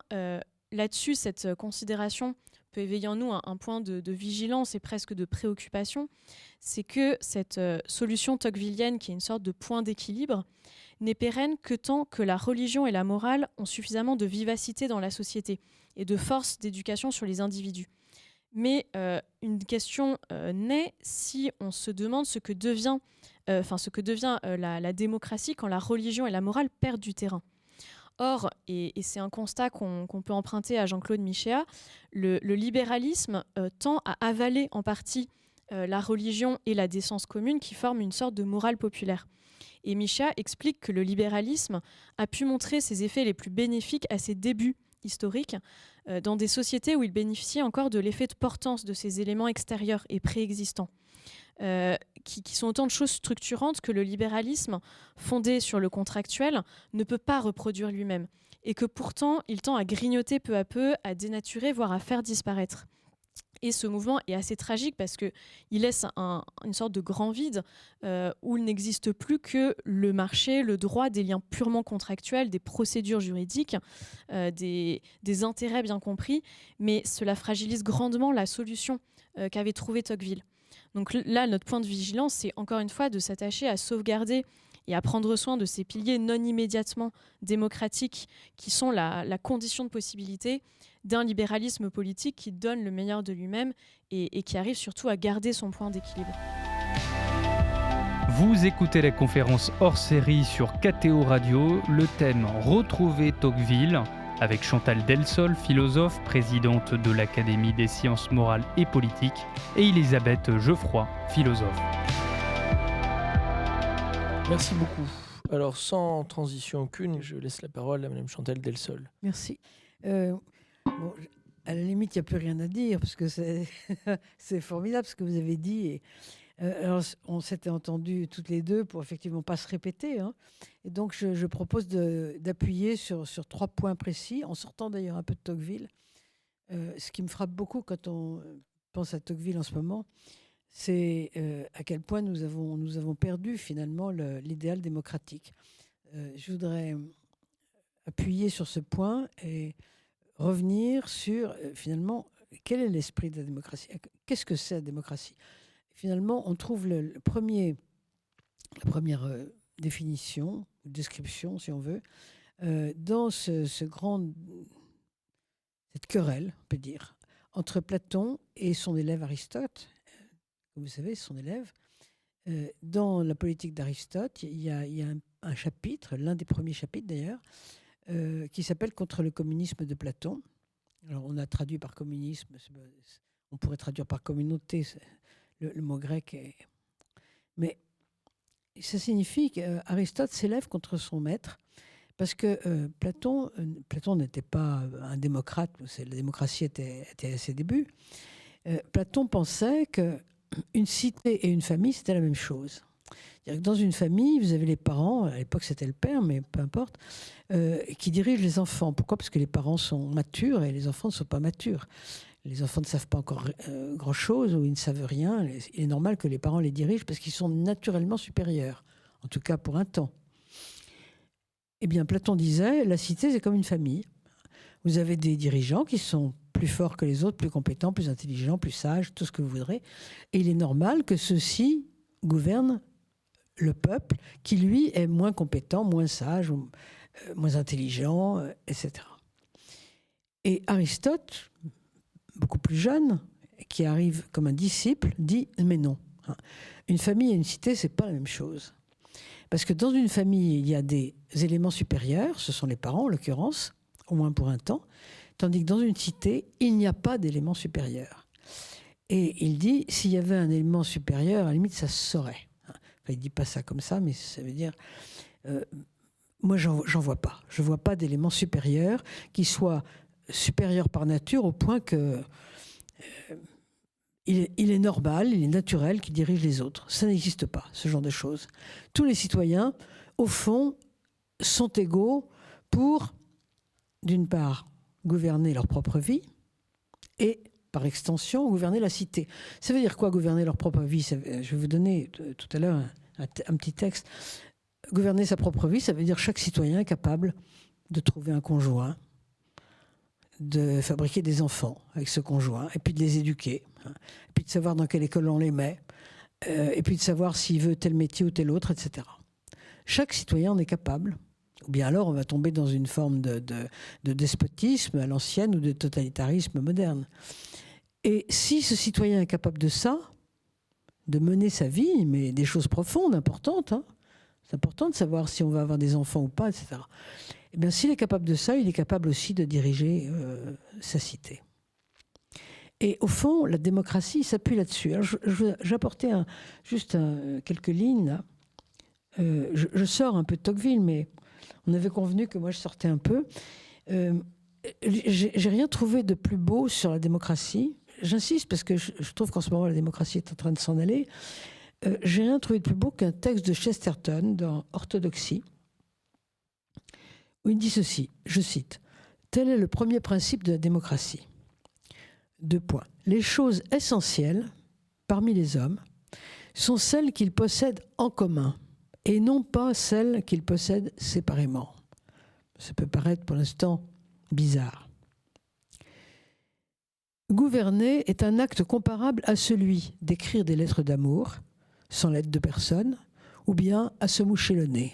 Speaker 3: là-dessus, cette considération peut éveiller en nous un point de vigilance et presque de préoccupation, c'est que cette solution tocquevillienne, qui est une sorte de point d'équilibre, n'est pérenne que tant que la religion et la morale ont suffisamment de vivacité dans la société et de force d'éducation sur les individus. Mais une question naît si on se demande ce que devient la démocratie quand la religion et la morale perdent du terrain. Or, et c'est un constat qu'on peut emprunter à Jean-Claude Michéa, le libéralisme tend à avaler en partie la religion et la décence commune qui forment une sorte de morale populaire. Et Michéa explique que le libéralisme a pu montrer ses effets les plus bénéfiques à ses débuts historiques dans des sociétés où il bénéficiait encore de l'effet de portance de ces éléments extérieurs et préexistants. Qui sont autant de choses structurantes que le libéralisme, fondé sur le contractuel, ne peut pas reproduire lui-même, et que pourtant il tend à grignoter peu à peu, à dénaturer, voire à faire disparaître. Et ce mouvement est assez tragique parce qu'il laisse une sorte de grand vide où il n'existe plus que le marché, le droit, des liens purement contractuels, des procédures juridiques, des intérêts bien compris, mais cela fragilise grandement la solution qu'avait trouvée Tocqueville. Donc là, notre point de vigilance, c'est encore une fois de s'attacher à sauvegarder et à prendre soin de ces piliers non immédiatement démocratiques qui sont la condition de possibilité d'un libéralisme politique qui donne le meilleur de lui-même et qui arrive surtout à garder son point d'équilibre.
Speaker 1: Vous écoutez la conférence hors série sur KTO Radio, le thème « Retrouver Tocqueville » avec Chantal Delsol, philosophe, présidente de l'Académie des sciences morales et politiques, et Elisabeth Geoffroy, philosophe.
Speaker 2: Merci beaucoup. Alors, sans transition aucune, je laisse la parole à Mme Chantal Delsol.
Speaker 4: Merci. Bon, à la limite, il n'y a plus rien à dire, parce que c'est formidable ce que vous avez dit. Et, alors, on s'était entendus toutes les deux pour effectivement pas se répéter. Hein. Et donc, je propose d'appuyer sur 3 points précis, en sortant d'ailleurs un peu de Tocqueville. Ce qui me frappe beaucoup quand on pense à Tocqueville en ce moment, c'est à quel point nous avons perdu finalement l'idéal démocratique. Je voudrais appuyer sur ce point et revenir sur finalement quel est l'esprit de la démocratie. Qu'est-ce que c'est la démocratie ? Finalement, on trouve la première définition, description si on veut, dans cette querelle, on peut dire, entre Platon et son élève Aristote. Vous savez, son élève. Dans la politique d'Aristote, il y a un chapitre, l'un des premiers chapitres d'ailleurs, qui s'appelle « Contre le communisme de Platon ». Alors, on a traduit par communisme, on pourrait traduire par communauté, le mot grec est... Mais ça signifie qu'Aristote s'élève contre son maître, parce que Platon n'était pas un démocrate, la démocratie était à ses débuts. Platon pensait qu'une cité et une famille, c'était la même chose. C'est-à-dire que dans une famille, vous avez les parents, à l'époque c'était le père, mais peu importe, qui dirigent les enfants. Pourquoi ? Parce que les parents sont matures et les enfants ne sont pas matures. Les enfants ne savent pas encore grand-chose ou ils ne savent rien. Il est normal que les parents les dirigent parce qu'ils sont naturellement supérieurs, en tout cas pour un temps. Eh bien, Platon disait, la cité, c'est comme une famille. Vous avez des dirigeants qui sont plus forts que les autres, plus compétents, plus intelligents, plus sages, tout ce que vous voudrez. Et il est normal que ceux-ci gouvernent le peuple, qui lui est moins compétent, moins sage, moins intelligent, etc. Et Aristote, beaucoup plus jeune, qui arrive comme un disciple, dit « mais non, une famille et une cité, c'est pas la même chose. » Parce que dans une famille, il y a des éléments supérieurs, ce sont les parents en l'occurrence, au moins pour un temps, tandis que dans une cité, il n'y a pas d'éléments supérieurs. Et il dit, s'il y avait un élément supérieur, à la limite, ça se saurait. Enfin, il ne dit pas ça comme ça, mais ça veut dire... moi, j'en vois pas. Je ne vois pas d'élément supérieur qui soit supérieur par nature au point que il est normal, il est naturel qu'il dirige les autres. Ça n'existe pas, ce genre de choses. Tous les citoyens, au fond, sont égaux pour, d'une part, gouverner leur propre vie et, par extension, gouverner la cité. Ça veut dire quoi, gouverner leur propre vie? Je vais vous donner tout à l'heure un petit texte. Gouverner sa propre vie, ça veut dire chaque citoyen est capable de trouver un conjoint, de fabriquer des enfants avec ce conjoint, et puis de les éduquer, et puis de savoir dans quelle école on les met, et puis de savoir s'il veut tel métier ou tel autre, etc. Chaque citoyen en est capable, ou bien alors on va tomber dans une forme de despotisme à l'ancienne ou de totalitarisme moderne. Et si ce citoyen est capable de ça, de mener sa vie, mais des choses profondes, importantes, c'est important de savoir si on va avoir des enfants ou pas, etc. Eh bien, s'il est capable de ça, il est capable aussi de diriger sa cité. Et au fond, la démocratie s'appuie là-dessus. J'apportais juste quelques lignes, là. Je sors un peu de Tocqueville, mais on avait convenu que moi je sortais un peu. J'ai rien trouvé de plus beau sur la démocratie. J'insiste parce que je trouve qu'en ce moment la démocratie est en train de s'en aller. J'ai rien trouvé de plus beau qu'un texte de Chesterton dans Orthodoxie, où il dit ceci, je cite, « Tel est le premier principe de la démocratie. 2 points. Les choses essentielles, parmi les hommes, sont celles qu'ils possèdent en commun, et non pas celles qu'ils possèdent séparément. » Ça peut paraître pour l'instant bizarre. Gouverner est un acte comparable à celui d'écrire des lettres d'amour, sans l'aide de personne, ou bien à se moucher le nez.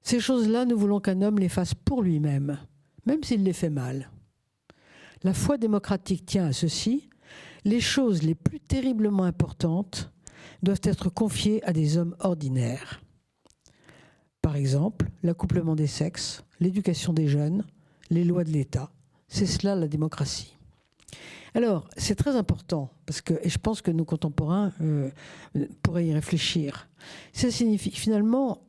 Speaker 4: Ces choses-là, nous voulons qu'un homme les fasse pour lui-même, même s'il les fait mal. La foi démocratique tient à ceci. Les choses les plus terriblement importantes doivent être confiées à des hommes ordinaires. Par exemple, l'accouplement des sexes, l'éducation des jeunes, les lois de l'État. C'est cela la démocratie. Alors, c'est très important, et je pense que nos contemporains pourraient y réfléchir. Ça signifie, finalement,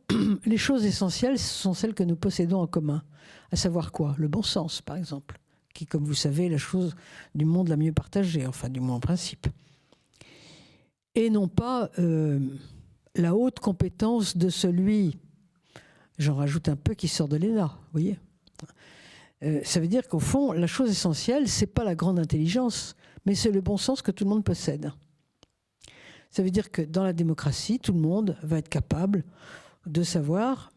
Speaker 4: les choses essentielles, ce sont celles que nous possédons en commun. À savoir quoi? Le bon sens, par exemple, qui, comme vous savez, est la chose du monde la mieux partagée, enfin, du moins en principe. Et non pas la haute compétence de celui, j'en rajoute un peu, qui sort de l'ENA, vous voyez. Ça veut dire qu'au fond, la chose essentielle, c'est pas la grande intelligence, mais c'est le bon sens que tout le monde possède. Ça veut dire que dans la démocratie, tout le monde va être capable de savoir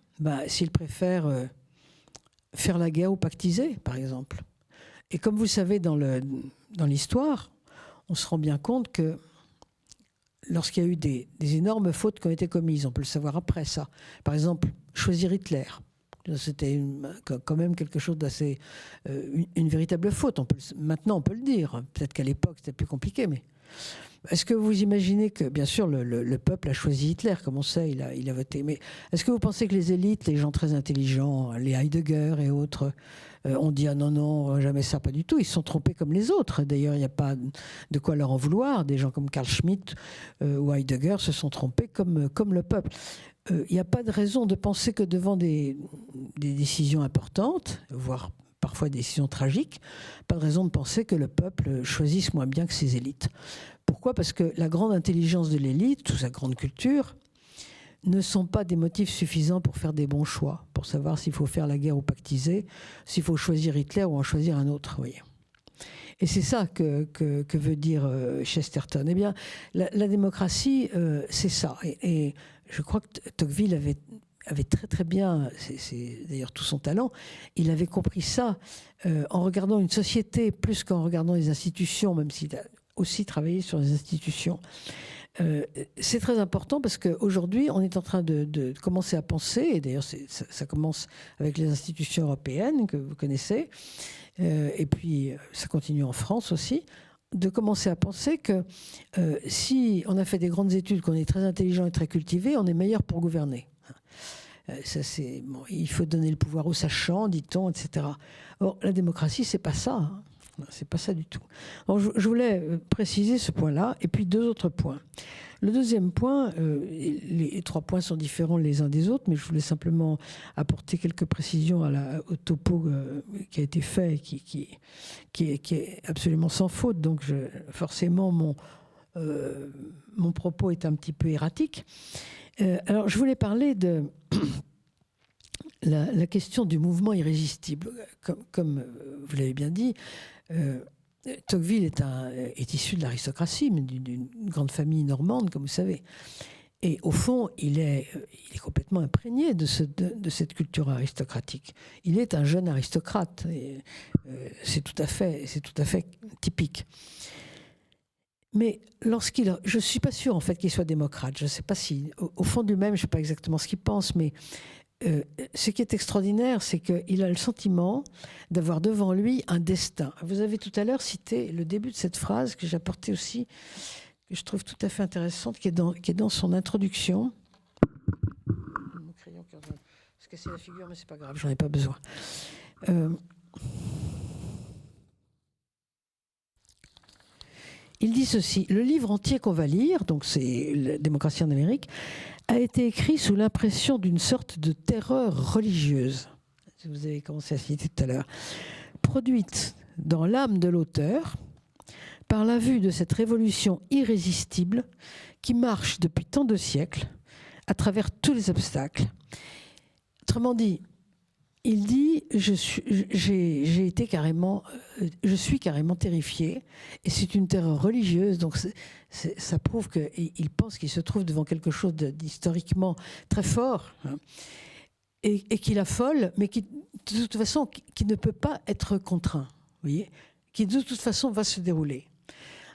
Speaker 4: s'il préfère faire la guerre ou pactiser, par exemple. Et comme vous le savez, dans l'histoire, on se rend bien compte que lorsqu'il y a eu des énormes fautes qui ont été commises, on peut le savoir après ça. Par exemple, choisir Hitler. C'était quand même quelque chose d'assez... une véritable faute. Maintenant, on peut le dire. Peut-être qu'à l'époque, c'était plus compliqué, mais... Est-ce que vous imaginez que, bien sûr, le peuple a choisi Hitler, comme on sait, il a voté, mais est-ce que vous pensez que les élites, les gens très intelligents, les Heidegger et autres, ont dit « Ah non, jamais ça, pas du tout ». Ils se sont trompés comme les autres. D'ailleurs, il n'y a pas de quoi leur en vouloir. Des gens comme Carl Schmitt ou Heidegger se sont trompés comme le peuple. Il n'y a pas de raison de penser que devant des décisions importantes, voire parfois des décisions tragiques, pas de raison de penser que le peuple choisisse moins bien que ses élites. Pourquoi? Parce que la grande intelligence de l'élite, toute sa grande culture, ne sont pas des motifs suffisants pour faire des bons choix, pour savoir s'il faut faire la guerre ou pactiser, s'il faut choisir Hitler ou en choisir un autre. Voyez. Et c'est ça que veut dire Chesterton. Eh bien, la démocratie, c'est ça. Et je crois que Tocqueville avait très très bien, c'est d'ailleurs tout son talent, il avait compris ça en regardant une société plus qu'en regardant les institutions, même s'il a aussi travaillé sur les institutions. C'est très important parce qu'aujourd'hui, on est en train de commencer à penser, et d'ailleurs ça commence avec les institutions européennes que vous connaissez, et puis ça continue en France aussi, de commencer à penser que si on a fait des grandes études, qu'on est très intelligent et très cultivé, on est meilleur pour gouverner. Il faut donner le pouvoir aux sachants, dit-on, etc. Or, la démocratie, c'est pas ça. C'est pas ça du tout. Alors, je voulais préciser ce point-là, et puis 2 autres points. Le deuxième point, les 3 points sont différents les uns des autres, mais je voulais simplement apporter quelques précisions au topo qui a été fait, qui est absolument sans faute. Donc forcément, mon propos est un petit peu erratique. Alors je voulais parler de la question du mouvement irrésistible. Comme vous l'avez bien dit, Tocqueville est issu de l'aristocratie, mais d'une grande famille normande, comme vous savez. Et au fond, il est complètement imprégné de cette culture aristocratique. Il est un jeune aristocrate. C'est tout à fait typique. Mais je ne suis pas sûre en fait qu'il soit démocrate. Je ne sais pas si, au fond de lui-même, je ne sais pas exactement ce qu'il pense, mais ce qui est extraordinaire, c'est qu'il a le sentiment d'avoir devant lui un destin. Vous avez tout à l'heure cité le début de cette phrase que j'ai apportée aussi, que je trouve tout à fait intéressante, qui est dans son introduction. Mon crayon qui va se casser la figure, mais c'est pas grave, j'en ai pas besoin. Il dit ceci: le livre entier qu'on va lire, donc c'est La démocratie en Amérique, a été écrit sous l'impression d'une sorte de terreur religieuse, vous avez commencé à citer tout à l'heure, produite dans l'âme de l'auteur par la vue de cette révolution irrésistible qui marche depuis tant de siècles à travers tous les obstacles. Autrement dit, il dit je suis carrément terrifié, et c'est une terreur religieuse, donc ça prouve qu'il pense qu'il se trouve devant quelque chose d'historiquement très fort, hein, et qui l'affole, mais qui de toute façon qui ne peut pas être contraint, vous voyez, qui de toute façon va se dérouler.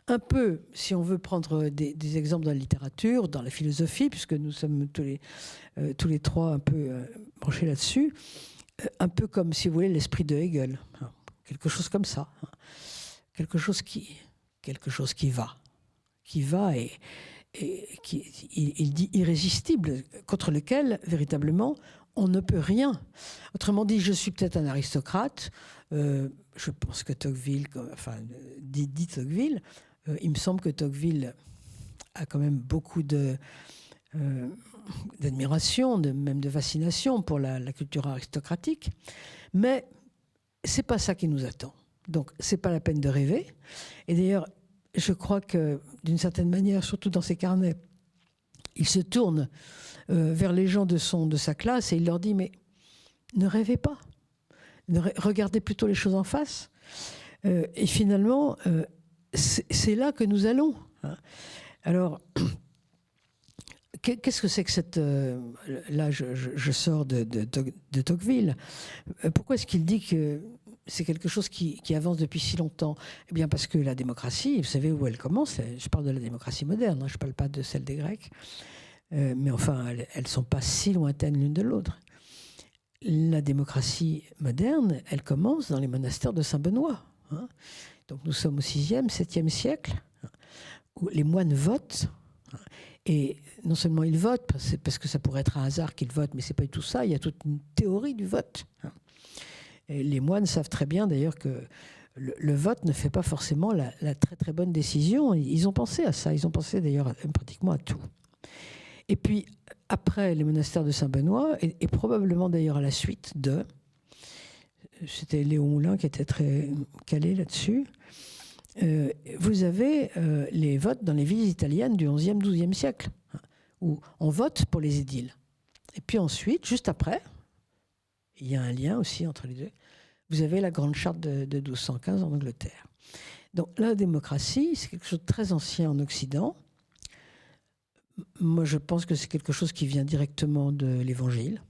Speaker 4: Un peu, si on veut prendre des exemples dans la littérature, dans la philosophie, puisque nous sommes tous les 3 un peu branchés là-dessus, un peu comme, si vous voulez, l'esprit de Hegel, hein, quelque chose comme ça, hein, quelque chose qui va et il dit irrésistible, contre lequel véritablement on ne peut rien. Autrement dit, je suis peut-être un aristocrate, je pense que Tocqueville, enfin dit Tocqueville, il me semble que Tocqueville a quand même beaucoup d'admiration, même de fascination pour la culture aristocratique, mais c'est pas ça qui nous attend. Donc c'est pas la peine de rêver. Et d'ailleurs, je crois que d'une certaine manière, surtout dans ses carnets, il se tourne vers les gens de sa classe et il leur dit: mais ne rêvez pas, regardez plutôt les choses en face. Et finalement, c'est là que nous allons. Alors, qu'est-ce que c'est que cette... là, je sors de Tocqueville. Pourquoi est-ce qu'il dit que c'est quelque chose qui avance depuis si longtemps? Eh bien, parce que la démocratie, vous savez où elle commence? Je parle de la démocratie moderne, hein, je ne parle pas de celle des Grecs. Mais enfin, elles ne sont pas si lointaines l'une de l'autre. La démocratie moderne, elle commence dans les monastères de Saint-Benoît. Hein. Donc nous sommes au 6e, 7e siècle, où les moines votent. Et non seulement ils votent, parce que ça pourrait être un hasard qu'ils votent, mais ce n'est pas du tout ça, il y a toute une théorie du vote. Et les moines savent très bien d'ailleurs que le vote ne fait pas forcément la très très bonne décision. Ils ont pensé à ça, ils ont pensé d'ailleurs pratiquement à tout. Et puis après les monastères de Saint-Benoît, et probablement d'ailleurs à la suite c'était Léon Moulin qui était très calé là-dessus, vous avez les votes dans les villes italiennes du 11e, 12e siècle, où on vote pour les édiles. Et puis ensuite, juste après, il y a un lien aussi entre les deux, vous avez la Grande Charte de 1215 en Angleterre. Donc la démocratie, c'est quelque chose de très ancien en Occident. Moi, je pense que c'est quelque chose qui vient directement de l'Évangile.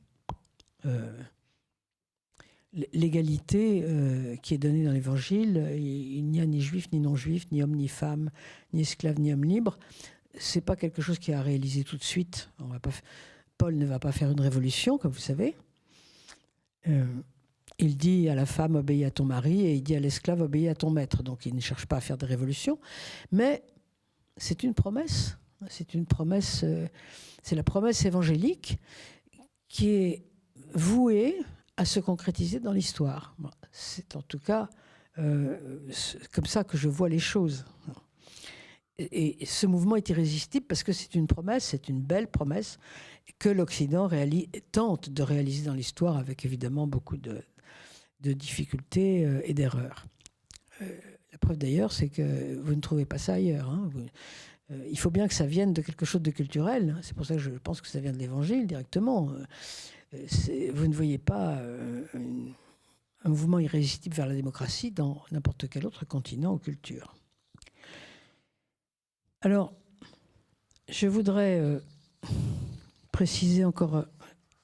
Speaker 4: L'égalité qui est donnée dans l'Évangile, il n'y a ni juif, ni non-juif, ni homme, ni femme, ni esclave, ni homme libre. C'est pas quelque chose qui a réalisé tout de suite. Paul ne va pas faire une révolution, comme vous savez. Il dit à la femme, obéis à ton mari, et il dit à l'esclave, obéis à ton maître. Donc il ne cherche pas à faire des révolutions. Mais c'est une promesse. C'est une promesse, c'est la promesse évangélique qui est vouée à se concrétiser dans l'histoire. C'est en tout cas C'est comme ça que je vois les choses. Et ce mouvement est irrésistible parce que c'est une promesse, c'est une belle promesse que l'Occident tente de réaliser dans l'histoire avec évidemment beaucoup de difficultés et d'erreurs. La preuve d'ailleurs, c'est que vous ne trouvez pas ça ailleurs. Hein. Il faut bien que ça vienne de quelque chose de culturel. C'est pour ça que je pense que ça vient de l'Évangile directement. Vous ne voyez pas un mouvement irrésistible vers la démocratie dans n'importe quel autre continent ou culture. Alors, je voudrais préciser encore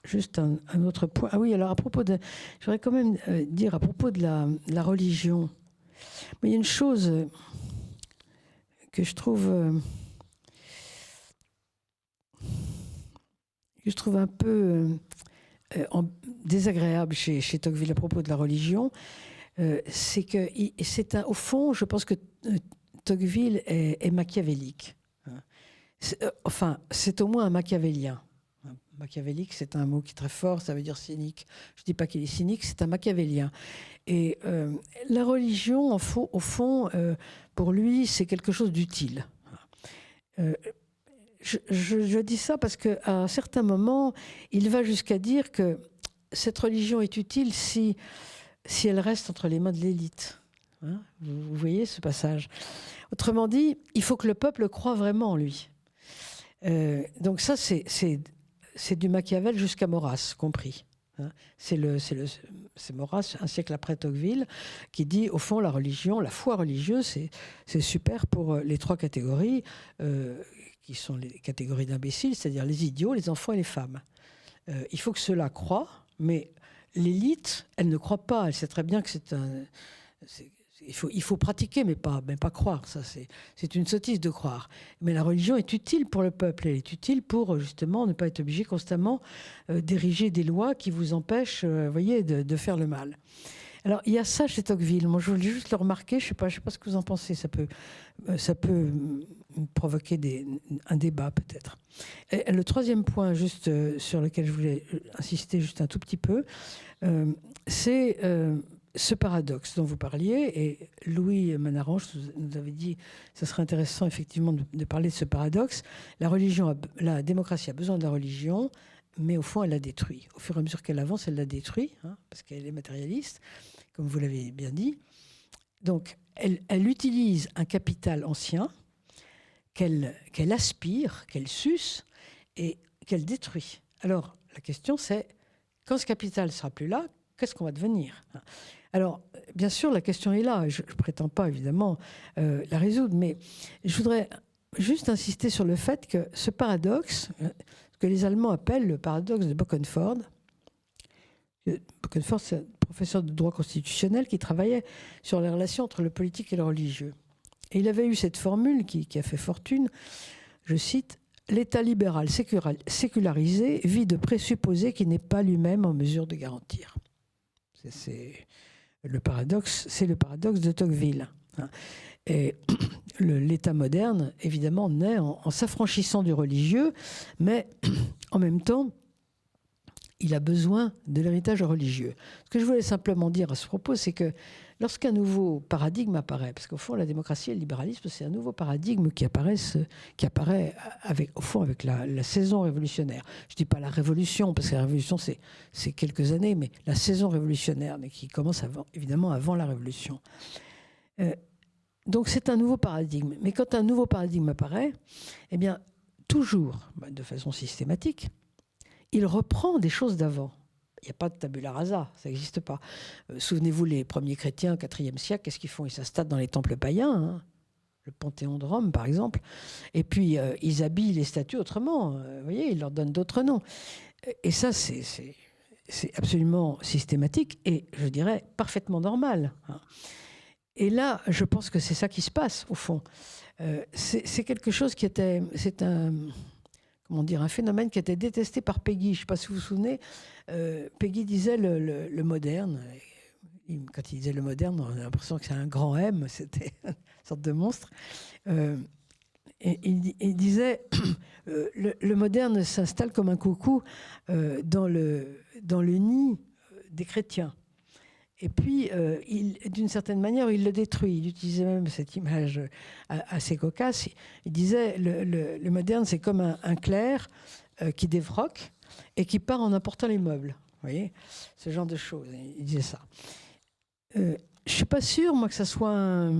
Speaker 4: juste un autre point. Ah oui, alors je voudrais quand même dire à propos de la religion. Mais il y a une chose que je trouve un peu désagréable chez Tocqueville à propos de la religion. C'est que, au fond, je pense que Tocqueville est machiavélique. Enfin, c'est au moins un machiavélien. Machiavélique, c'est un mot qui est très fort, ça veut dire cynique. Je ne dis pas qu'il est cynique, c'est un machiavélien. Et la religion, au fond, pour lui, c'est quelque chose d'utile. Je dis ça parce qu'à un certain moment, il va jusqu'à dire que cette religion est utile si elle reste entre les mains de l'élite. Hein, vous voyez ce passage. Autrement dit, il faut que le peuple croie vraiment en lui. Donc ça, c'est du Machiavel jusqu'à Maurras, compris. Hein. C'est Maurras, un siècle après Tocqueville, qui dit, au fond, la religion, la foi religieuse, c'est super pour les trois catégories, qui sont les catégories d'imbéciles, c'est-à-dire les idiots, les enfants et les femmes. Il faut que ceux-là croient, mais l'élite, elle ne croit pas. Elle sait très bien que il faut pratiquer, mais pas croire. Ça, c'est une sottise de croire. Mais la religion est utile pour le peuple. Elle est utile pour, justement, ne pas être obligé constamment d'ériger des lois qui vous empêchent, voyez, de faire le mal. Alors, il y a ça chez Tocqueville. Moi, je voulais juste le remarquer. Je sais pas ce que vous en pensez. Ça peut provoquer un débat, peut-être. Et le troisième point, juste sur lequel je voulais insister juste un tout petit peu, c'est ce paradoxe dont vous parliez. Et Louis Manarange nous avait dit que ce serait intéressant, effectivement, de parler de ce paradoxe. La démocratie a besoin de la religion, mais au fond, elle la détruit. Au fur et à mesure qu'elle avance, elle la détruit, hein, parce qu'elle est matérialiste, comme vous l'avez bien dit. Donc, elle utilise un capital ancien qu'elle aspire, qu'elle suce et qu'elle détruit. Alors, la question, c'est, quand ce capital ne sera plus là, qu'est-ce qu'on va devenir ? Alors, bien sûr, la question est là. Je ne prétends pas, évidemment, la résoudre, mais je voudrais juste insister sur le fait que ce paradoxe, que les Allemands appellent le paradoxe de Bokenford. Bokenford, c'est un professeur de droit constitutionnel qui travaillait sur les relations entre le politique et le religieux. Et il avait eu cette formule qui a fait fortune, je cite, « L'État libéral sécularisé vit de présupposés qu'il n'est pas lui-même en mesure de garantir ». C'est le paradoxe de Tocqueville. Et l'État moderne, évidemment, naît en s'affranchissant du religieux, mais en même temps, il a besoin de l'héritage religieux. Ce que je voulais simplement dire à ce propos, c'est que lorsqu'un nouveau paradigme apparaît, parce qu'au fond, la démocratie et le libéralisme, c'est un nouveau paradigme qui apparaît avec la saison révolutionnaire. Je ne dis pas la révolution, parce que la révolution, c'est quelques années, mais la saison révolutionnaire, mais qui commence évidemment avant la révolution. Donc c'est un nouveau paradigme. Mais quand un nouveau paradigme apparaît, eh bien, toujours, de façon systématique, il reprend des choses d'avant. Il n'y a pas de tabula rasa, ça n'existe pas. Souvenez-vous, les premiers chrétiens au IVe siècle, qu'est-ce qu'ils font ? Ils s'installent dans les temples païens, hein, le Panthéon de Rome, par exemple. Et puis, ils habillent les statues autrement. Vous voyez, ils leur donnent d'autres noms. Et ça, c'est absolument systématique et, je dirais, parfaitement normal. Hein. Et là, je pense que c'est ça qui se passe, au fond. C'est quelque chose qui était... C'est un phénomène qui était détesté par Peggy. Je ne sais pas si vous vous souvenez. Peggy disait le moderne. Quand il disait le moderne, on a l'impression que c'est un grand M. C'était une sorte de monstre. Et il disait le moderne s'installe comme un coucou dans le nid des chrétiens. Et puis, d'une certaine manière, il le détruit. Il utilisait même cette image assez cocasse. Il disait, le moderne, c'est comme un clerc qui défroque et qui part en apportant les meubles. Vous voyez, ce genre de choses. Il disait ça. Je ne suis pas sûre, moi, que ça soit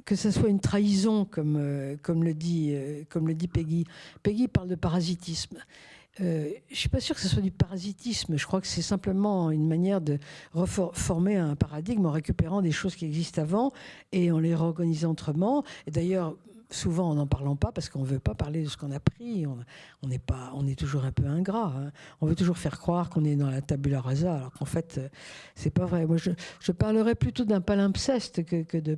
Speaker 4: que ça soit une trahison, comme le dit Peggy. Peggy parle de parasitisme. Je ne suis pas sûre que ce soit du parasitisme. Je crois que c'est simplement une manière de reformer un paradigme en récupérant des choses qui existent avant et en les réorganisant autrement. Et d'ailleurs, souvent en n'en parlant pas, parce qu'on ne veut pas parler de ce qu'on a pris. On est toujours un peu ingrat. Hein. On veut toujours faire croire qu'on est dans la tabula rasa, alors qu'en fait, c'est pas vrai. Moi, je parlerais plutôt d'un palimpseste que de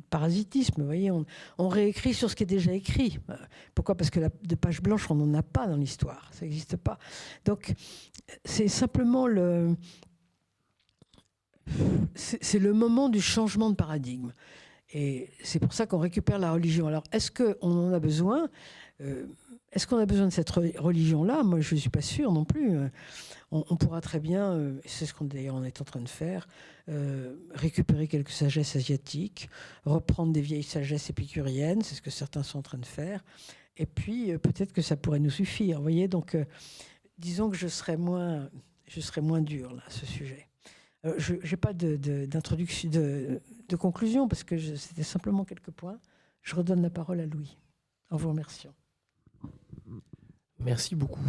Speaker 4: parasitisme. Vous voyez, on réécrit sur ce qui est déjà écrit. Pourquoi ? Parce que de page blanche, on n'en a pas dans l'histoire. Ça n'existe pas. Donc, c'est simplement c'est le moment du changement de paradigme. Et c'est pour ça qu'on récupère la religion. Alors, est-ce qu'on en a besoin ? Est-ce qu'on a besoin de cette religion-là ? Moi, je ne suis pas sûre non plus. On pourra très bien, c'est ce qu'on d'ailleurs on est en train de faire, récupérer quelques sagesses asiatiques, reprendre des vieilles sagesses épicuriennes, c'est ce que certains sont en train de faire. Et puis, peut-être que ça pourrait nous suffire. Vous voyez, donc, disons que je serais moins dur là, à ce sujet. Je n'ai pas d'introduction, de conclusion, parce que c'était simplement quelques points. Je redonne la parole à Louis, en vous remerciant.
Speaker 2: Merci beaucoup.